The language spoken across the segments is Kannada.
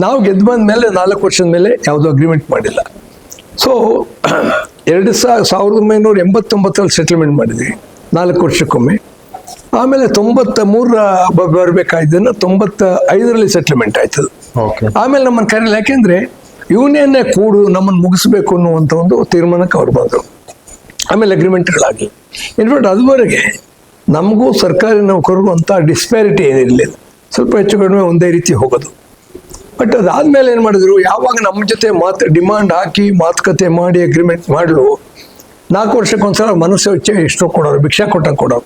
ನಾವು ಗೆದ್ದು ಬಂದ ಮೇಲೆ 4 ವರ್ಷದ ಮೇಲೆ ಯಾವುದೋ ಅಗ್ರಿಮೆಂಟ್ ಮಾಡಿಲ್ಲ. ಸೊ 1989 ಸೆಟಲ್ಮೆಂಟ್ ಮಾಡಿದ್ವಿ 4 ವರ್ಷಕ್ಕೊಮ್ಮೆ. ಆಮೇಲೆ 93 ಬರಬೇಕಾಯ್ದನ್ನು 95 ಸೆಟಲ್ಮೆಂಟ್ ಆಯ್ತದು. ಆಮೇಲೆ ನಮ್ಮನ್ನು ಕರೀಲಿ, ಯಾಕೆಂದ್ರೆ ಯೂನಿಯನ್ನೇ ಕೂಡು ನಮ್ಮನ್ನು ಮುಗಿಸ್ಬೇಕು ಅನ್ನುವಂಥ ಒಂದು ತೀರ್ಮಾನಕ್ಕೆ ಅವ್ರು ಬಂದರು. ಆಮೇಲೆ ಅಗ್ರಿಮೆಂಟ್ಗಳಾಗಲಿ. ಇನ್ಫ್ಯಾಕ್ಟ್ ಅದುವರೆಗೆ ನಮಗೂ ಸರ್ಕಾರಿ ನೌಕರರಿಗೂ ಅಂತ ಡಿಸ್ಪ್ಯಾರಿಟಿ ಏನಿರಲಿಲ್ಲ, ಸ್ವಲ್ಪ ಹೆಚ್ಚು ಕಡಿಮೆ ಒಂದೇ ರೀತಿ ಹೋಗೋದು. ಬಟ್ ಅದಾದ್ಮೇಲೆ ಏನು ಮಾಡಿದ್ರು, ಯಾವಾಗ ನಮ್ಮ ಜೊತೆ ಡಿಮಾಂಡ್ ಹಾಕಿ ಮಾತುಕತೆ ಮಾಡಿ ಅಗ್ರಿಮೆಂಟ್ ಮಾಡಲು 4 ವರ್ಷಕ್ಕೊಂದ್ಸಲ ಮನಸ್ಸು ಎಷ್ಟು ಕೊಡೋರು, ಭಿಕ್ಷಾ ಕೊಡೋರು.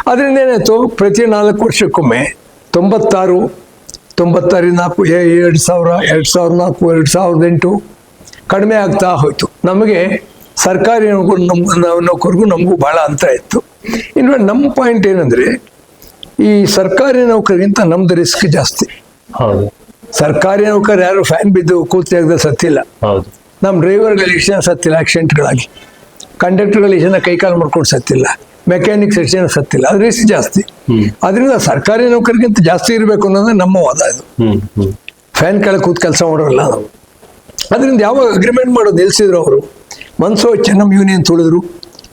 ಅದರಿಂದ ಏನಾಯ್ತು, ಪ್ರತಿ 4 ವರ್ಷಕ್ಕೊಮ್ಮೆ 96, 96, 2000, 2004, 2008 ಕಡಿಮೆ ಆಗ್ತಾ ಹೋಯ್ತು. ನಮಗೆ ಸರ್ಕಾರಿ ನೌಕರಿಗೂ ನಮಗೂ ಬಹಳ ಅಂತರ ಇತ್ತು. ಇನ್ಫ್ಯಾಕ್ಟ್ ನಮ್ಮ ಪಾಯಿಂಟ್ ಏನಂದ್ರೆ, ಈ ಸರ್ಕಾರಿ ನೌಕರಿಗಿಂತ ನಮ್ದು ರಿಸ್ಕ್ ಜಾಸ್ತಿ. ಸರ್ಕಾರಿ ನೌಕರು ಯಾರು ಫ್ಯಾನ್ ಬಿದ್ದು ಕೂತ್ಯಾಗದಲ್ಲಿ ಸತ್ತಿಲ್ಲ. ನಮ್ಮ ಡ್ರೈವರ್ಗಳು ಎಷ್ಟು ಜನ ಸತ್ತಿಲ್ಲ ಆಕ್ಸಿಡೆಂಟ್ಗಳಾಗಿ, ಕಂಡಕ್ಟರ್ಗಳು ಎಷ್ಟು ಜನ ಕೈಕಾಲು ಮಾಡ್ಕೊಂಡು ಸತ್ತಿಲ್ಲ, ಮೆಕ್ಯಾನಿಕ್ಸ್ ಎಷ್ಟು ಜನ ಸತ್ತಿಲ್ಲ. ಅದು ರಿಸ್ಕ್ ಜಾಸ್ತಿ. ಅದರಿಂದ ಸರ್ಕಾರಿ ನೌಕರಿಗಿಂತ ಜಾಸ್ತಿ ಇರಬೇಕು ಅನ್ನೋದು ನಮ್ಮ ವಾದ. ಇದು ಫ್ಯಾನ್ ಕೆಳಗೆ ಕೂತ್ ಕೆಲಸ ಮಾಡೋರಲ್ಲ ನಾವು. ಅದರಿಂದ ಯಾವಾಗ ಅಗ್ರಿಮೆಂಟ್ ಮಾಡೋದು ನಿಲ್ಸಿದ್ರು ಅವರು, ಮನಸ್ಸು ನಮ್ಮ ಯೂನಿಯನ್ ತುಳಿದ್ರು,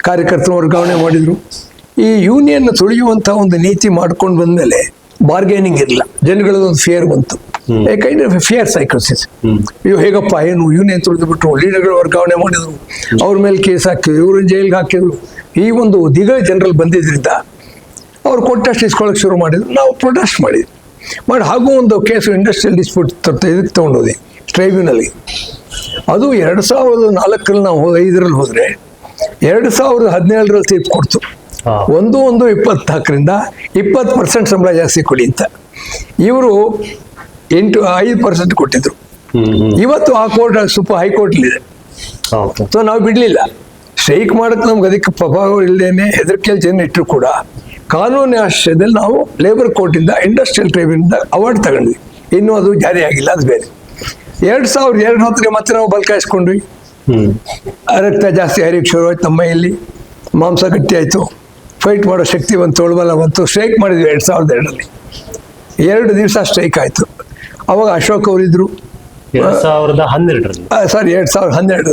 ಕಾರ್ಯಕರ್ತರ ವರ್ಗಾವಣೆ ಮಾಡಿದ್ರು. ಈ ಯೂನಿಯನ್ ತುಳಿಯುವಂಥ ಒಂದು ನೀತಿ ಮಾಡ್ಕೊಂಡು ಬಂದಮೇಲೆ ಬಾರ್ಗೇನಿಂಗ್ ಇರಲಿಲ್ಲ, ಜನಗಳದೊಂದು ಫಿಯರ್ ಬಂತು. ಕೈಂಡ್ ಆಫ್ ಫಿಯರ್ ಸೈಕೋಸಿಸ್. ಅಯ್ಯೋ ಹೇಗಪ್ಪ, ಏನು ಯೂನಿಯನ್ ತುಳಿದು ಬಿಟ್ರು, ಲೀಡರ್ಗಳು ವರ್ಗಾವಣೆ ಮಾಡಿದ್ರು, ಅವ್ರ ಮೇಲೆ ಕೇಸ್ ಹಾಕಿದ್ರು, ಇವ್ರನ್ನ ಜೈಲ್ಗೆ ಹಾಕಿದ್ರು. ಈ ಒಂದು ದಿಗ ಜನರಲ್ಲಿ ಬಂದಿದ್ರಿಂದ ಅವ್ರು ಕೊಟ್ಟಷ್ಟು ಇಸ್ಕೊಳ್ಳೋಕೆ ಶುರು ಮಾಡಿದ್ರು. ನಾವು ಪ್ರೊಟೆಸ್ಟ್ ಮಾಡಿದ್ವಿ. ಹಾಗೂ ಒಂದು ಕೇಸು ಇಂಡಸ್ಟ್ರಿಯಲ್ ಡಿಸ್ಪ್ಯೂಟ್ ಇದಕ್ಕೆ ತೊಗೊಂಡೋದಿ ಟ್ರೈಬ್ಯುನಲ್ಗೆ. ಅದು 2004 ನಾವು 5 ಹೋದ್ರೆ 2017 ತೀರ್ಪು ಕೊಡ್ತು. 1/1/24 20% ಸಂಬಳ ಜಾಸ್ತಿ ಕೊಡಿ ಅಂತ. ಇವರು 5% ಕೊಟ್ಟಿದ್ರು. ಇವತ್ತು ಆ ಕೋರ್ಟ್ ಹೈಕೋರ್ಟ್ಲಿದೆ. ಸೊ ನಾವು ಬಿಡ್ಲಿಲ್ಲ ಸ್ಟ್ರೈಕ್ ಮಾಡಕ್ಕೆ. ನಮ್ಗೆ ಅದಕ್ಕೆ ಪ್ರಭಾವ ಇಲ್ಲದೇನೆ ಹೆದರಿಕೆಯಲ್ಲಿ ಜನ ಇಟ್ಟರು ಕೂಡ ಕಾನೂನಿನ ಆಶ್ರಯದಲ್ಲಿ ನಾವು ಲೇಬರ್ ಕೋರ್ಟಿಂದ ಇಂಡಸ್ಟ್ರಿಯಲ್ ಟ್ರೈಬ್ಯುನಲ್ ಅವಾರ್ಡ್ ತಗೊಂಡ್ವಿ. ಇನ್ನೂ ಅದು ಜಾರಿ ಆಗಿಲ್ಲ, ಅದು ಬೇರೆ. 2002 ಮತ್ತೆ ನಾವು ಬಲ್ಕಾಯಿಸ್ಕೊಂಡ್ವಿ. ರಕ್ತ ಜಾಸ್ತಿ ಹರಿಯಕ್ಕೆ ಶುರು ಆಯ್ತು, ನಮ್ಮ ಮೈಯಲ್ಲಿ ಮಾಂಸ ಗಟ್ಟಿ ಆಯ್ತು, ಫೈಟ್ ಮಾಡೋ ಶಕ್ತಿ ಬಂತು, ತೋಳ್ಬಲ ಬಂತು. ಸ್ಟ್ರೈಕ್ ಮಾಡಿದ್ವಿ 2002 2 ದಿವಸ ಸ್ಟ್ರೈಕ್ ಆಯ್ತು. ಅವಾಗ ಅಶೋಕ್ ಅವರಿದ್ರು. 2012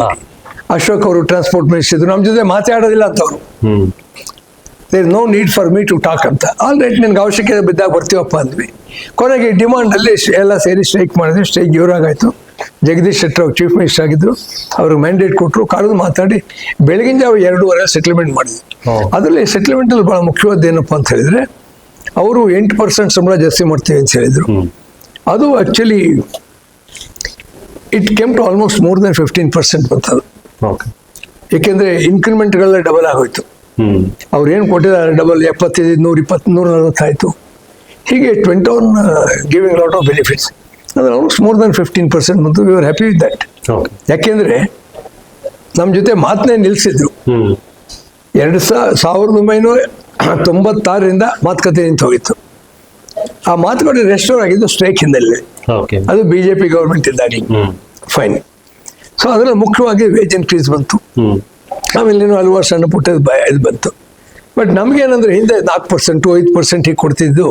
ಅಶೋಕ್ ಅವರು ಟ್ರಾನ್ಸ್ಪೋರ್ಟ್ ಮಿನಿಸ್ಟರ್ ಇದ್ರು. ನಮ್ಮ ಜೊತೆ ಮಾತಾಡೋದಿಲ್ಲ ಅಂತವ್ರು. There no need for me to talk ಅಂತ. ಆಲ್ ರೈಟ್, ನಿನ್ಗೆ ಅವಶ್ಯಕತೆ ಬಿದ್ದಾಗ ಬರ್ತೀವಪ್ಪ ಅಂದ್ವಿ. ಕೊನೆಗೆ ಡಿಮಾಂಡಲ್ಲಿ ಎಲ್ಲ ಸೇರಿ ಸ್ಟ್ರೈಕ್ ಮಾಡಿದ್ವಿ. ಸ್ಟ್ರೈಕ್ ಜೋರಾಗಾಯ್ತು. ಜಗದೀಶ್ ಶೆಟ್ಟರ್ ಅವ್ರು ಚೀಫ್ ಮಿನಿಸ್ಟರ್ ಆಗಿದ್ರು. ಅವ್ರಿಗೆ ಮ್ಯಾಂಡೇಟ್ ಕೊಟ್ಟರು, ಕರೆದು ಮಾತಾಡಿ ಬೆಳಗಿನ ಜಾವ 2:30 ಸೆಟಲ್ಮೆಂಟ್ ಮಾಡಿದ್ವಿ. ಅದರಲ್ಲಿ ಸೆಟಲ್ಮೆಂಟಲ್ಲಿ ಭಾಳ ಮುಖ್ಯವಾದ ಏನಪ್ಪ ಅಂತ ಹೇಳಿದ್ರೆ, ಅವರು 8% ಸಂಬಳ ಜಾಸ್ತಿ ಮಾಡ್ತೀವಿ ಅಂತ ಹೇಳಿದ್ರು. ಅದು actually it came to almost more than 15% ಬಂತದು. ಏಕೆಂದ್ರೆ ಇನ್ಕ್ರಿಮೆಂಟ್ಗಳೆಲ್ಲ ಡಬಲ್ ಆಗೋಯ್ತು. ಅವ್ರು ಏನು ಕೊಟ್ಟಿದ್ದಾರೆ ಡಬಲ್, 75, 120, 140 ಆಯಿತು. ಹೀಗೆ went on giving lot of benefits. ಅಂದ್ರೆ ಆಲ್ಮೋಸ್ಟ್ ಮೋರ್ ದೆನ್ 15% ಬಂತು. We are happy with that. ಯಾಕೆಂದ್ರೆ ನಮ್ಮ ಜೊತೆ ಮಾತನ್ನೇ ನಿಲ್ಲಿಸಿದ್ರು. 1996 ಮಾತುಕತೆ ನಿಂತು ಹೋಗಿತ್ತು. ಆ ಮಾತುಕತೆ ರೆಸ್ಟೋರ್ ಆಗಿದ್ದು ಸ್ಟ್ರೈಕ್ ಹಿನ್ನೆಲೆ. ಅದು ಬಿಜೆಪಿ ಗೌರ್ಮೆಂಟ್ ಇದ್ದಾಗಲಿ. ಫೈನ್. ಸೊ ಅದರಲ್ಲಿ ಮುಖ್ಯವಾಗಿ ವೇಜ್ ಇನ್ಕ್ರೀಸ್ ಬಂತು. ಆಮೇಲೆ ಇನ್ನೂ ಹಲವಾರು ಸಣ್ಣ ಪುಟ್ಟ ಇದು ಬಂತು. ಬಟ್ ನಮಗೇನಂದ್ರೆ ಹಿಂದೆ 4%, 5% ಹೀಗೆ ಕೊಡ್ತಿದ್ದು,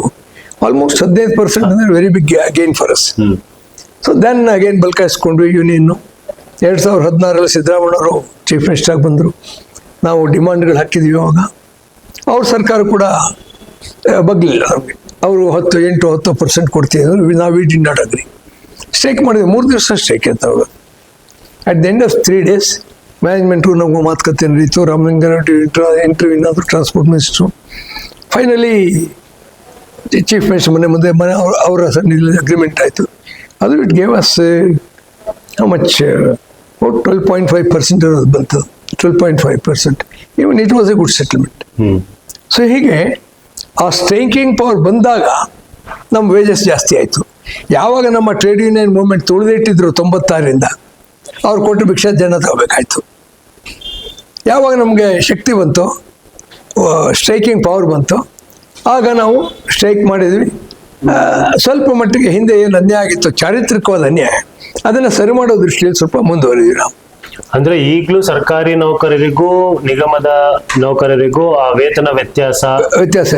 ಆಲ್ಮೋಸ್ಟ್ 15% ಅಂದರೆ very big again for us. So then again ಬಲ್ಕಾಯಿಸ್ಕೊಂಡ್ವಿ ಯೂನಿಯನ್ನು. 2016 ಸಿದ್ದರಾಮಯ್ಯವರು ಚೀಫ್ ಮಿನಿಸ್ಟರ್ ಆಗಿ ಬಂದರು. ನಾವು ಡಿಮಾಂಡ್ಗಳು ಹಾಕಿದ್ವಿ. ಅವಾಗ ಅವ್ರ ಸರ್ಕಾರ ಕೂಡ ಬಗ್ಲಿಲ್ಲ ನಮಗೆ. ಅವರು 8-10% ಕೊಡ್ತಿದ್ರು. ನಾವು we did not agree. Strike ಮಾಡಿದ್ವಿ. 3 ದಿವಸ ಸ್ಟ್ರೈಕ್ ಅಂತ. ಅವಾಗ at the end of 3 days management ನಮಗೂ ಮಾತುಕತೆ ನಡೀತು. ರಾಮಲಿಂಗಾರೆಡ್ಡಿ ಇಂಟರ್ವ್ಯೂ ಏನಾದರೂ transport minister. Finally chief minister ಮುಂದೆ ಅವರ ಅಗ್ರಿಮೆಂಟ್ ಆಯಿತು. ಅದು it gave us how much 12.5% ಬಂತು. 12.5%. Even it was A good settlement. So ಹೀಗೆ ಆ ಸ್ಟ್ರೈಕಿಂಗ್ ಪವರ್ ಬಂದಾಗ ನಮ್ಮ ವೇಜಸ್ ಜಾಸ್ತಿ ಆಯಿತು. ಯಾವಾಗ ನಮ್ಮ ಟ್ರೇಡ್ ಯೂನಿಯನ್ ಮೂವ್ಮೆಂಟ್ ತುಳಿದಿಟ್ಟಿದ್ರು 96 ಅವ್ರು ಕೊಟ್ಟು ಭಿಕ್ಷಾ ಜನ ತಗೋಬೇಕಾಯ್ತು. ಯಾವಾಗ ನಮಗೆ ಶಕ್ತಿ ಬಂತು, ಸ್ಟ್ರೈಕಿಂಗ್ ಪವರ್ ಬಂತು, ಆಗ ನಾವು ಸ್ಟ್ರೈಕ್ ಮಾಡಿದ್ವಿ. ಸ್ವಲ್ಪ ಮಟ್ಟಿಗೆ ಹಿಂದೆ ಏನು ಅನ್ಯಾಯ ಆಗಿತ್ತು, ಚಾರಿತ್ರಿಕವಾದ ಅನ್ಯಾಯ, ಅದನ್ನು ಸರಿ ಮಾಡೋ ದೃಷ್ಟಿಯಲ್ಲಿ ಸ್ವಲ್ಪ ಮುಂದುವರಿದ್ವಿ ನಾವು. ಅಂದ್ರೆ ಈಗಲೂ ಸರ್ಕಾರಿ ನೌಕರರಿಗೂ ನಿಗಮದ ನೌಕರರಿಗೂ ಆ ವೇತನ ವ್ಯತ್ಯಾಸ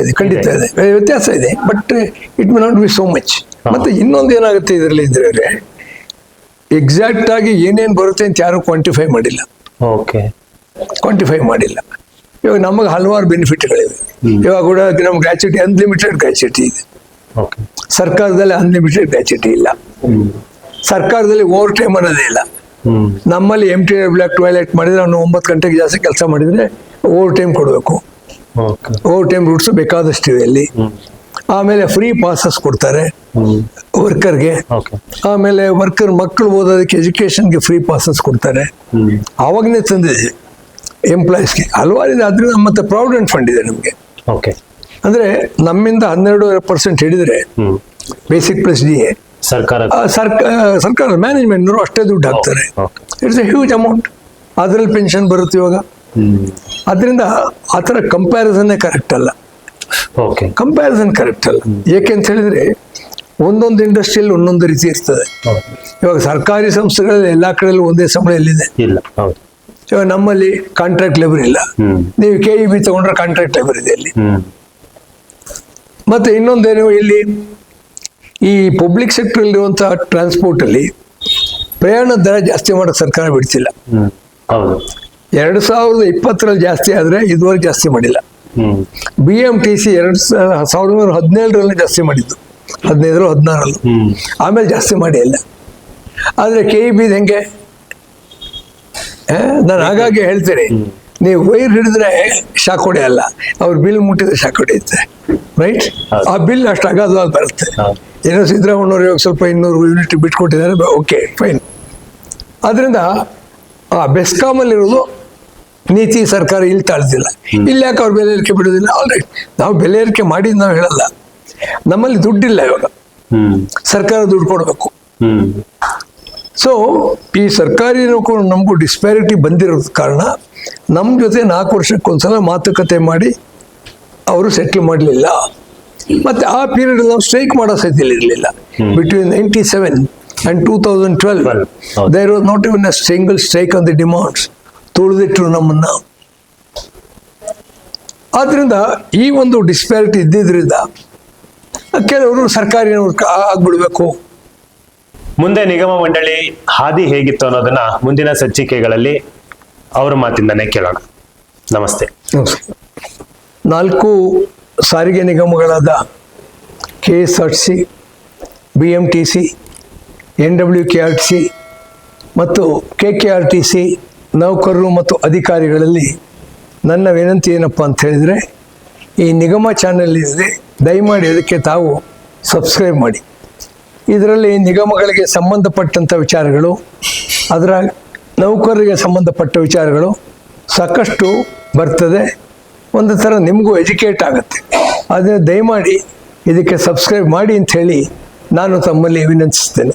ಇದೆ, ಖಂಡಿತ ಇದೆ, ವ್ಯತ್ಯಾಸ ಇದೆ. But it may not be so much. ಮತ್ತೆ ಇನ್ನೊಂದು ಏನಾಗುತ್ತೆ ಇದರಲ್ಲಿ ಇದ್ರೆ ಎಕ್ಸಾಕ್ಟ್ ಆಗಿ ಏನೇನು ಬರುತ್ತೆ ಅಂತ ಯಾರು ಕ್ವಾಂಟಿಫೈ ಮಾಡಿಲ್ಲ. ಇವಾಗ ನಮಗೆ ಹಲವಾರು ಬೆನಿಫಿಟ್ಗಳಿವೆ. ಇವಾಗ ಕೂಡ ನಮ್ಮ ಗ್ರ್ಯಾಚ್ಯುಟಿ ಅನ್ಲಿಮಿಟೆಡ್ ಗ್ರ್ಯಾಚ್ಯುಟಿ ಇದೆ. ಸರ್ಕಾರದಲ್ಲಿ ಅನ್ಲಿಮಿಟೆಡ್ ಗ್ರ್ಯಾಚ್ಯುಟಿ ಇಲ್ಲ. ಸರ್ಕಾರದಲ್ಲಿ ಓವರ್ ಟೈಮ್ ಅನ್ನೋದೇ ಇಲ್ಲ. ನಮ್ಮಲ್ಲಿ MTR ಬ್ಲಾಕ್ ಟಾಯ್ಲೆಟ್ ಮಾಡಿದ್ರೆ ಅವನು 9 ಗಂಟೆಗೆ ಜಾಸ್ತಿ ಕೆಲಸ ಮಾಡಿದ್ರೆ ಓವರ್ ಟೈಮ್ ಕೊಡಬೇಕು. ಓವರ್ ಟೈಮ್ ರೂಟ್ಸ್ ಬೇಕಾದಷ್ಟು ಇವೆ ಅಲ್ಲಿ. ಆಮೇಲೆ ಫ್ರೀ ಪಾಸಸ್ ಕೊಡ್ತಾರೆ ವರ್ಕರ್ಗೆ. ಆಮೇಲೆ ವರ್ಕರ್ ಮಕ್ಕಳು ಓದೋದಕ್ಕೆ ಎಜುಕೇಶನ್ಗೆ ಫ್ರೀ ಪಾಸಸ್ ಕೊಡ್ತಾರೆ. ಆವಾಗನೇ ತಂದಿದೆ ಎಂಪ್ಲಾಯೀಸ್ಗೆ ಹಲವಾರಿದೆ. ಅದ್ರಿಂದ ಮತ್ತೆ ಪ್ರಾವಿಡೆಂಟ್ ಫಂಡ್ ಇದೆ ನಮಗೆ. ಅಂದ್ರೆ ನಮ್ಮಿಂದ 12% ಹಿಡಿದ್ರೆ ಬೇಸಿಕ್ ಪ್ಲಸ್ DA ಸರ್ಕಾರ ಮ್ಯಾನೇಜ್ಮೆಂಟ್ನವರು ಅಷ್ಟೇ ದುಡ್ಡು ಹಾಕ್ತಾರೆ. It's A huge amount. ಅದ್ರಲ್ಲಿ ಪೆನ್ಷನ್ ಬರುತ್ತೆ ಇವಾಗ. ಅದರಿಂದ ಆ ಥರ ಕಂಪ್ಯಾರಿಸನ್ನೇ ಕರೆಕ್ಟ್ ಅಲ್ಲ. ಏಕೆಂತ ಹೇಳಿದ್ರೆ ಒಂದೊಂದು ಇಂಡಸ್ಟ್ರಿಯಲ್ಲಿ ಒಂದೊಂದು ರೀತಿ ಇರ್ತದೆ. ಇವಾಗ ಸರ್ಕಾರಿ ಸಂಸ್ಥೆಗಳಲ್ಲಿ ಎಲ್ಲಾ ಕಡೆಯಲ್ಲೂ ಒಂದೇ ಸಂಬಳ ಎಲ್ಲಿದೆ? ಇವಾಗ ನಮ್ಮಲ್ಲಿ ಕಾಂಟ್ರಾಕ್ಟ್ ಲೇಬರ್ ಇಲ್ಲ. ನೀವು KEB ತಗೊಂಡ್ರೆ ಕಾಂಟ್ರಾಕ್ಟ್ ಲೇಬರ್ ಇದೆ ಇಲ್ಲಿ. ಮತ್ತೆ ಇನ್ನೊಂದೇನು, ಇಲ್ಲಿ ಈ ಪಬ್ಲಿಕ್ ಸೆಕ್ಟರ್ ಇರುವಂತಹ ಟ್ರಾನ್ಸ್ಪೋರ್ಟ್ ಅಲ್ಲಿ ಪ್ರಯಾಣ ದರ ಜಾಸ್ತಿ ಮಾಡಕ್ ಸರ್ಕಾರ ಬಿಡ್ತಿಲ್ಲ. 2020ರಲ್ಲಿ ಜಾಸ್ತಿ ಆದ್ರೆ ಇದುವರೆಗೆ ಜಾಸ್ತಿ ಮಾಡಿಲ್ಲ. BMTC 2017ರಲ್ಲಿ ಜಾಸ್ತಿ ಮಾಡಿದ್ದು, 15-16ರಲ್ಲೂ. ಆಮೇಲೆ ಜಾಸ್ತಿ ಮಾಡಿ ಇಲ್ಲ. ಆದ್ರೆ KEB ಹೆಂಗೆ? ನಾನು ಹಾಗಾಗಿ ಹೇಳ್ತೇನೆ, ನೀವು ವೈರ್ ಹಿಡಿದ್ರೆ ಶಾಕ್ ಹೊಡೆಯಲ್ಲ, ಅವ್ರ ಬಿಲ್ ಮುಟ್ಟಿದ್ರೆ ಶಾಕ್ ಹೊಡೆಯುತ್ತೆ. ರೈಟ್? ಆ ಬಿಲ್ ಅಷ್ಟು ಅಗಾಧವಾಗಿ ಬರುತ್ತೆ. ಏನೋ ಸಿದ್ದರಾಮಯ್ಯವ್ರು ಇವಾಗ ಸ್ವಲ್ಪ 200 ಯೂನಿಟ್ ಬಿಟ್ಕೊಟ್ಟಿದ್ದಾರೆ, ಓಕೆ ಫೈನ್. ಆದ್ರಿಂದ ಆ ಬೆಸ್ಕಾಮಲ್ಲಿರೋದು ನೀತಿ ಸರ್ಕಾರ ಇಲ್ಲಿ ತಾಳ್ತಿಲ್ಲ. ಇಲ್ಲಿ ಯಾಕೆ ಅವ್ರು ಬೆಲೆ ಏರಿಕೆ ಬಿಡೋದಿಲ್ಲ? ಆಲ್ರೈಟ್, ನಾವು ಬೆಲೆ ಏರಿಕೆ ಮಾಡಿದ್ ನಾವು ಹೇಳಲ್ಲ. ನಮ್ಮಲ್ಲಿ ದುಡ್ಡಿಲ್ಲ ಇವಾಗ, ಸರ್ಕಾರ ದುಡ್ಡು ಕೊಡಬೇಕು. ಸೊ ಈ ಸರ್ಕಾರಿ ನೌಕರರು ನಮಗೂ ಡಿಸ್ಪ್ಯಾರಿಟಿ ಬಂದಿರೋದ್ ಕಾರಣ ನಮ್ಮ ಜೊತೆ 4 ವರ್ಷಕ್ಕೊಂದ್ಸಲ ಮಾತುಕತೆ ಮಾಡಿ ಅವರು ಸೆಟ್ಲ್ ಮಾಡಲಿಲ್ಲ. ಮತ್ತೆ ಆ ಪೀರಿಯಡ್ ನಾವು ಸ್ಟ್ರೈಕ್ ಮಾಡೋ ಸ್ಥಿತಿಯಲ್ಲಿ ಇರಲಿಲ್ಲ. Between 97 and 2012 there was not even a single strike on the demands. ತುಳಿದಿಟ್ರು ನಮ್ಮನ್ನ. ಆದ್ರಿಂದ ಈ ಒಂದು ಡಿಸ್ಪ್ಯಾರಿಟಿ ಇದ್ದಿದ್ರಿಂದ ಕೆಲವರು ಸರ್ಕಾರಿನವ್ರು ಆಗ್ಬಿಡ್ಬೇಕು. ಮುಂದೆ ನಿಗಮ ಮಂಡಳಿ ಹಾದಿ ಹೇಗಿತ್ತು ಅನ್ನೋದನ್ನ ಮುಂದಿನ ಸಂಚಿಕೆಗಳಲ್ಲಿ ಅವರ ಮಾತಿಂದಾನೇ ಕೇಳೋಣ. ನಮಸ್ತೆ. 4 ಸಾರಿಗೆ ನಿಗಮಗಳಾದ KSRTC, BMTC, NWKRTC ಮತ್ತು KKRTC ನೌಕರರು ಮತ್ತು ಅಧಿಕಾರಿಗಳಲ್ಲಿ ನನ್ನ ವಿನಂತಿ ಏನಪ್ಪ ಅಂತ ಹೇಳಿದರೆ, ಈ ನಿಗಮ ಚಾನೆಲ್ ಇದೆ, ದಯಮಾಡಿ ಅದಕ್ಕೆ ತಾವು ಸಬ್ಸ್ಕ್ರೈಬ್ ಮಾಡಿ. ಇದರಲ್ಲಿ ನಿಗಮಗಳಿಗೆ ಸಂಬಂಧಪಟ್ಟಂಥ ವಿಚಾರಗಳು, ಅದರ ನೌಕರರಿಗೆ ಸಂಬಂಧಪಟ್ಟ ವಿಚಾರಗಳು ಸಾಕಷ್ಟು ಬರ್ತದೆ. ಒಂದು ಥರ ನಿಮಗೂ ಎಜುಕೇಟ್ ಆಗುತ್ತೆ. ಆದರೆ ದಯಮಾಡಿ ಇದಕ್ಕೆ ಸಬ್ಸ್ಕ್ರೈಬ್ ಮಾಡಿ ಅಂತ ಹೇಳಿ ನಾನು ತಮ್ಮಲ್ಲಿ ವಿನಂತಿಸ್ತೇನೆ.